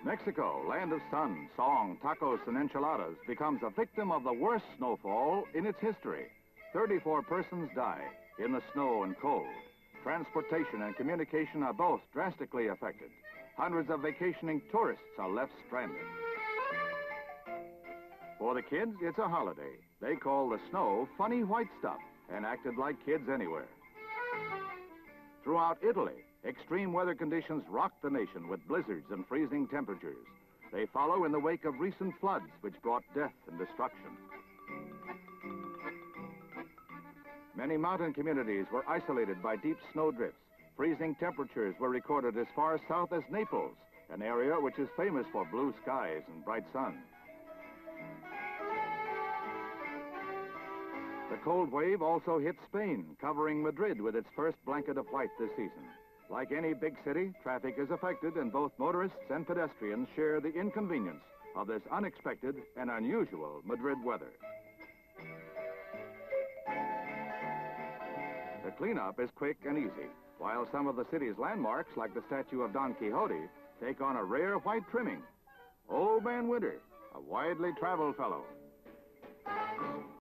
Mexico, land of sun, song, tacos, and enchiladas, becomes a victim of the worst snowfall in its history. 34 persons die in the snow and cold. Transportation and communication are both drastically affected. Hundreds of vacationing tourists are left stranded. For the kids, it's a holiday. They call the snow funny white stuff and acted like kids anywhere. Throughout Italy, extreme weather conditions rocked the nation with blizzards and freezing temperatures. They follow in the wake of recent floods, which brought death and destruction. Many mountain communities were isolated by deep snow drifts. Freezing temperatures were recorded as far south as Naples, an area which is famous for blue skies and bright sun. The cold wave also hit Spain, covering Madrid with its first blanket of white this season. Like any big city, traffic is affected, and both motorists and pedestrians share the inconvenience of this unexpected and unusual Madrid weather. The cleanup is quick and easy, while some of the city's landmarks, like the statue of Don Quixote, take on a rare white trimming. Old Man Winter, a widely traveled fellow.